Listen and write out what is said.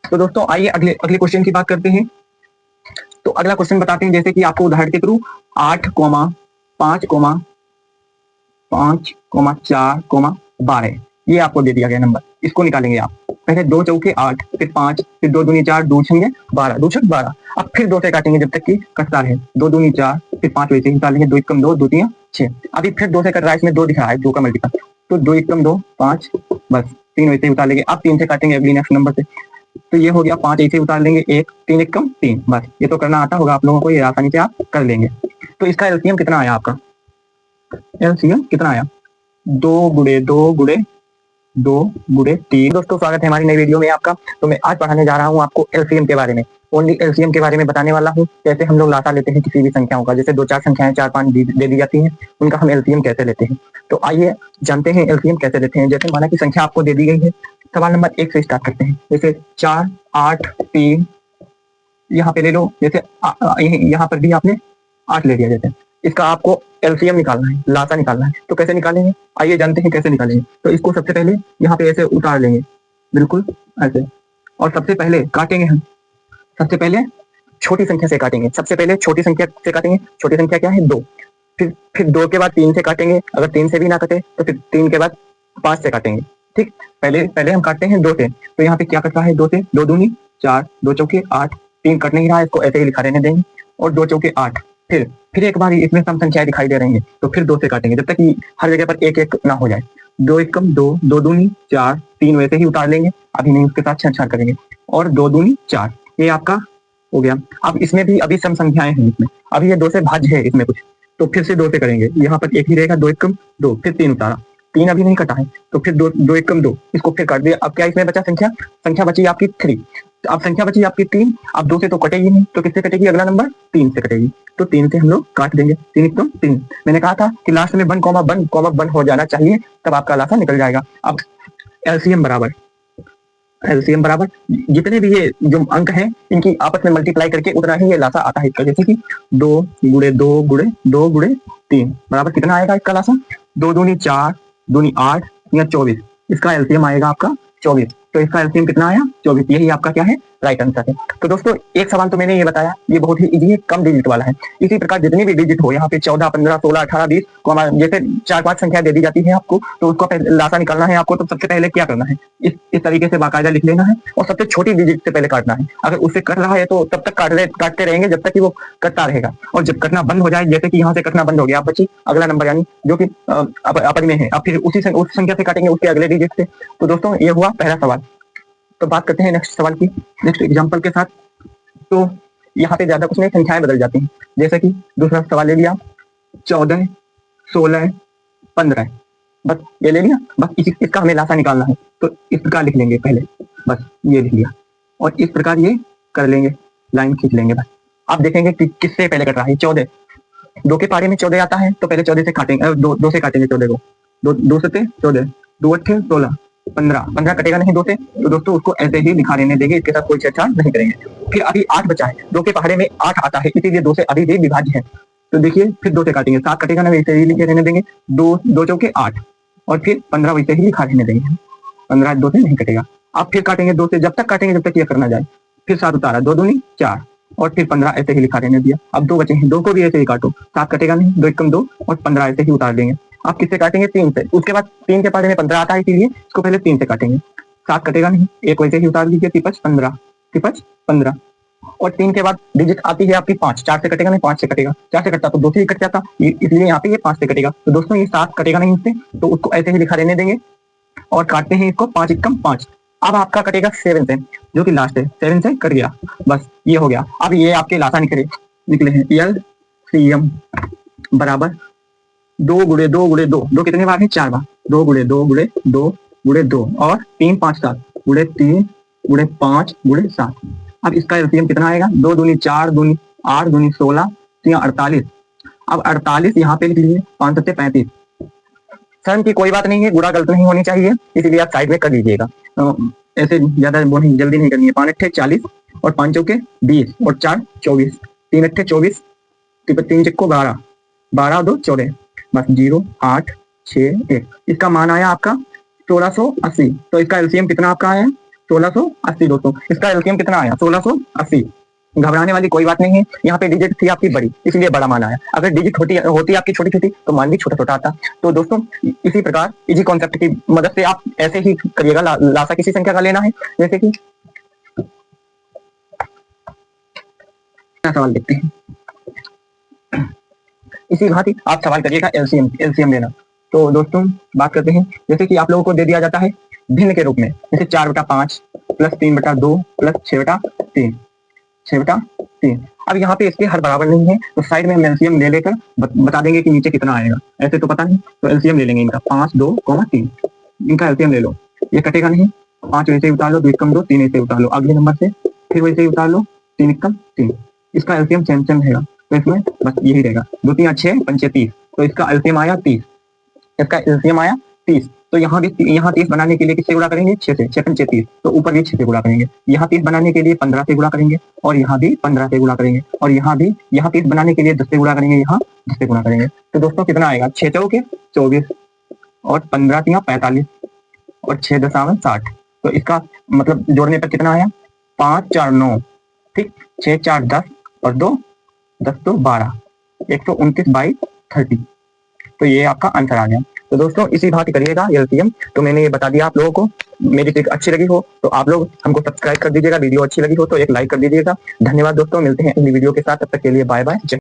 तो दोस्तों आइए अगले अगले क्वेश्चन की बात करते हैं। तो अगला क्वेश्चन बताते हैं, जैसे कि आपको उदाहरण के थ्रू 8,5,4,12 ये आपको दे दिया गया नंबर, इसको निकालेंगे आप। पहले 2 चौके 8, फिर 5, फिर 2 दूनी 4, 2 छंगे 12, 2 छक 12। अब फिर 2 से काटेंगे जब तक कि कटता रहे। 2 दूनी 4, फिर 5 वैसे ही निकालेंगे। 2 एकम 2, 2 3 6। अभी फिर 2 से कट रहा है, इसमें 2 दिख रहा है, 2 का मल्टीपल। तो 2 एकम 2, 5, बस 3 वैसे ही उतार लेंगे। अब 3 से काटेंगे अगली नेक्स्ट नंबर से। तो ये हो गया 5 ऐसे उतार लेंगे, 1 3 एकम 3। बस ये तो करना आता होगा आप लोगों को, ये आसानी से आप कर लेंगे। तो इसका एलसीएम कितना आया आपका? एलसीएम कितना आया? 2 गुणे 2 गुणे 2 गुणे 3। दोस्तों स्वागत है हमारी नई वीडियो में आपका। तो मैं आज पढ़ाने जा रहा हूँ आपको एलसीएम के बारे में। ओनली एलसीएम के बारे में बताने वाला हूँ, कैसे हम लोग लासा लेते हैं किसी भी संख्याओं का। जैसे 2-4 संख्याएं 4-5 दे दी जाती हैं, उनका हम एलसीएम कैसे लेते हैं। तो आइए जानते हैं एलसीएम कैसे लेते हैं। जैसे माना कि संख्या आपको दे दी गई है, सवाल नंबर 1 से स्टार्ट करते हैं। जैसे 4 8 3 यहाँ पे ले लो। जैसे यहाँ पर भी आपने 8 ले लिया। जैसे इसका आपको एलसीएम निकालना है, लासा निकालना है। तो कैसे निकालेंगे, आइए जानते हैं कैसे निकालेंगे। तो इसको सबसे पहले यहाँ पे ऐसे उतार लेंगे, बिल्कुल ऐसे। और सबसे पहले काटेंगे हम, सबसे पहले छोटी संख्या से काटेंगे। सबसे पहले छोटी संख्या से काटेंगे। छोटी संख्या क्या है? 2। फिर 2 के बाद 3 से काटेंगे। अगर 3 से भी ना कटे तो फिर 3 के बाद 5 से काटेंगे। ठीक, पहले पहले हम काटते हैं 2 से। तो यहाँ पे क्या कटता है? 2 से 2 दूनी 4, 2 चौके 8। 3 कट नहीं रहा है, इसको ऐसे ही लिखा रहने देंगे। और 2 चौके 8। फिर एक बार इसमें सम संख्याएं दिखाई दे रही हैं, तो फिर 2 से काटेंगे जब तक कि हर जगह पर 1 1 ना हो जाए। 2 एकम 2, 2 दूनी 4, 3 वैसे ही उतार लेंगे, अभी नहीं, उसके साथ छेड़छाड़ करेंगे। और 2 दूनी 4, ये आपका हो गया। अब इसमें भी अभी सम संख्याएं हैं इसमें, अभी ये 2 से भाज्य है इसमें कुछ, तो फिर से 2 से करेंगे। यहाँ पर 1 ही रहेगा, 2 एकम 2, फिर 3 उतारा। 3 अभी नहीं कटा है, तो फिर 2 एकम 2, इसको फिर काट दिया। अब क्या इसमें बचा? संख्या बची आपकी 3। तो अब संख्या बची आपकी 3। अब 2 से तो कटेगी नहीं, तो किससे कटेगी? अगला नंबर 3 से कटेगी। तो 3 से हम लोग काट देंगे। 3 एकम 3। मैंने कहा था कि लास्ट में 1, 1 हो जाना चाहिए, तब आपका लासा निकल जाएगा। अब एलसीएम बराबर जितने भी ये जो अंक हैं, इनकी आपस में मल्टीप्लाई करके उतना ही ये लासा आता है इसका। जैसे कि 2 गुणे 2 गुणे 2 गुणे 3 बराबर कितना आएगा इसका लासा? 2 दूनी 4, दूनी 8 या 24। इसका एलसीएम आएगा आपका 24। तो इसका एलसीएम कितना आया? 24। यही आपका क्या है? राइट आंसर है। तो दोस्तों एक सवाल तो मैंने ये बताया, ये बहुत ही इजी है, कम डिजिट वाला है। इसी प्रकार जितनी भी डिजिट हो, यहाँ पे 14 15 16 18 20 जैसे 4-5 संख्या दे दी जाती है आपको, तो उसको लासा निकालना है आपको। तो सबसे पहले क्या करना है, इस तरीके से बाकायदा लिख लेना है, और सबसे छोटी डिजिट से पहले काटना है। अगर उससे कट रहा है तो तब तक काटते रहेंगे जब तक कि वो कटता रहेगा। और जब कटना बंद हो जाए, जैसे कि यहाँ से कटना बंद हो गया, आप बची अगला नंबर, यानी जो कि अपज में है, अब फिर उस संख्या से काटेंगे, उसके अगले डिजिट से। तो दोस्तों ये हुआ पहला सवाल। तो बात करते हैं नेक्स्ट सवाल की, नेक्स्ट एग्जांपल के साथ। तो यहाँ पे ज्यादा कुछ नहीं, संख्याएं बदल जाती हैं। जैसे कि दूसरा सवाल ले लिया, 14 16 15, बस ये ले लिया। बस इसका हमें लासा निकालना है, तो इस प्रकार लिख लेंगे पहले, बस ये लिख लिया। और इस प्रकार ये कर लेंगे, लाइन खींच लेंगे बस। आप देखेंगे कि किससे पहले कट रहा है? 14। 2 के पारे में 14 आता है, तो पहले 14 से काटेंगे, 2 से काटेंगे 14 को। 2 से 14, 2 8 16, 15 कटेगा नहीं 2 से, तो दोस्तों उसको ऐसे ही लिखा रहने देंगे, इसके साथ कोई छेड़छाड़ नहीं करेंगे। फिर अभी 8 बचा है, 2 के पहाड़े में 8 आता है, इसीलिए 2 से अभी भी विभाज्य है। तो देखिए फिर 2 से काटेंगे, 7 कटेगा ना, वैसे ही लिखे रहने देंगे। 2 चौके 8, और फिर 15 वैसे ही लिखा रहने देंगे। 15 2 से नहीं कटेगा। आप फिर काटेंगे 2 से, जब तक काटेंगे जब तक ये करना जाए। फिर 7 उतारा, 2 दूनी 4, और फिर 15 ऐसे ही लिखा रहने दिया। अब 2 बचे हैं, 2 को भी ऐसे ही काटो, 7 कटेगा नहीं, 2 एकम 2, और 15 ऐसे ही उतार देंगे। आप किससे काटेंगे? 3 से। उसके बाद 3 के पारे में 15 आता है, इसीलिए इसको पहले 3 से काटेंगे। 7 कटेगा नहीं, 1 वैसे ही उतार दीजिए, 3 15, 15। और 3 के बाद डिजिट आती है आपकी 5। 4 से कटेगा नहीं, 5 से कटेगा। 4 से कटता तो 2 से ही कट जाता, इसलिए यहाँ पे ये 5 से कटेगा। तो दोस्तों ये 7 कटेगा नहीं इससे, तो उसको ऐसे ही लिखा रहने देंगे, और काटते हैं इसको 5 एकम 5। अब आपका कटेगा 7 से, जो कि लास्ट है, 7 से कट गया, बस ये हो गया। अब ये आपके लासा निकले हैं। एलसीएम बराबर 2 गुणे 2 गुणे 2, 2 कितने बार है? 4 बार। 2 गुणे 2 गुणे 2 गुणे 2, और 3 5 7 गुणे 3 गुणे 5 गुणे 7। अब इसका एलसीएम कितना आएगा? 2 दूनी 4, दूनी 8, दूनी 16, 3 48। अब 48 यहाँ पे लिख लीजिए, 5 7 35। सर की कोई बात नहीं है, गुणा गलत नहीं होनी चाहिए, इसीलिए आप साइड में कर लीजिएगा। ऐसे ज्यादा जल्दी नहीं करनी है। 5 8 40, और 5 चौके 20, और 4 24, 3 8 24, 3 चक्को 12, 12 2 14, बस 0 8 6 1। इसका मान आया आपका 1680। तो इसका एलसीएम कितना आपका आया? 1680 दोस्तों। इसका एलसीएम कितना आया? 1680। घबराने वाली कोई बात नहीं है, यहाँ पे डिजिट थी आपकी बड़ी, इसलिए बड़ा मान आया। अगर डिजिट होती आपकी छोटी छोटी तो मान भी छोटा छोटा आता। तो दोस्तों इसी प्रकार इजी कॉन्सेप्ट की मदद से आप ऐसे ही करिएगा। लासा किसी संख्या का लेना है, जैसे कि सवाल देखते हैं। इसी भांति आप सवाल करिएगा एलसीएम लेना। तो दोस्तों बात करते हैं, जैसे कि आप लोगों को दे दिया जाता है भिन्न के रूप में, जैसे 4/5 प्लस 3/2 प्लस 6/3, 6/3। अब यहाँ पे इसके हर बराबर नहीं है, तो साइड में हम एलसीएम ले लेकर बता देंगे कि नीचे कितना आएगा। ऐसे तो पता नहीं, तो एलसीएम ले लेंगे इनका 5, 2, 3। इनका एलसीएम ले लो, ये कटेगा नहीं। 5 वैसे ही उतार लो, 2 कम 2, 3 ऐसे उतार लो अगले नंबर से, फिर वैसे ही उतार लो, 3 कम 3। इसका एलसीएम सेम रहेगा, तो इसमें बस यही रहेगा। 2 3 6 5 30, तो इसका एलसीएम आया 30। इसका एलसीएम आया 30। तो यहाँ 30 बनाने के लिए किससे गुणा करेंगे? 6 से। 6 5 30, तो ऊपर भी 6 से गुणा करेंगे। यहाँ 30 बनाने के लिए 15 से गुणा करेंगे, और यहाँ भी 15 से गुणा करेंगे, और यहाँ 30 बनाने के लिए 10 से गुणा करेंगे, यहाँ 10 से गुणा करेंगे। तो दोस्तों कितना आएगा? 6 चौके 24, और 15 तिया 45, और 6 दशावन 60। तो इसका मतलब जोड़ने पर कितना आया? 5 4 9, ठीक, 6 4 10, और 2 10 2 12, 129 बाई 30। तो ये आपका आंसर आ गया। तो दोस्तों इसी बात करिएगा एलसीएम। तो मैंने ये बता दिया आप लोगों को। मेरी ट्रिक अच्छी लगी हो तो आप लोग हमको सब्सक्राइब कर दीजिएगा, वीडियो अच्छी लगी हो तो एक लाइक कर दीजिएगा। धन्यवाद दोस्तों, मिलते हैं अगली वीडियो के साथ, तब तक के लिए बाय बाय।